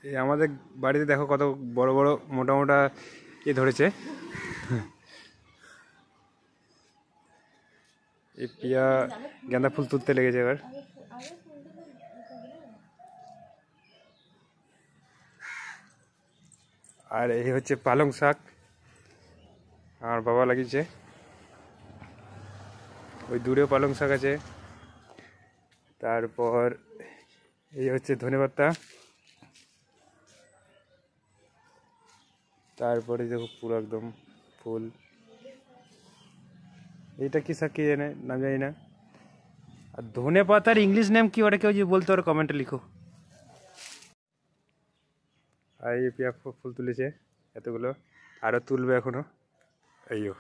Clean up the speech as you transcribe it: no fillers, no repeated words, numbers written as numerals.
এই আমাদের বাড়িতে দেখো কত বড় বড় মোটা মোটা ধরেছে। এই পিয়া গাঁদা ফুল তুলতে লেগেছে এবার। আর এই হচ্ছে পালং শাক, আমার বাবা লাগিয়েছে। ওই দূরেও পালং শাক আছে। তারপর এই হচ্ছে ধনেপাতা। তারপরে দেখো পুরো একদম ফুল। এইটা কি শাক কি জানে, নাম জানি না। আর ধনে পাতার ইংলিশ নেম কি ওটা কেউ যদি বলতে পারো কমেন্টে লিখো। আর এই পিয়া ফুল তুলেছে এতগুলো, আরও তুলবে এখনো। আইয়ো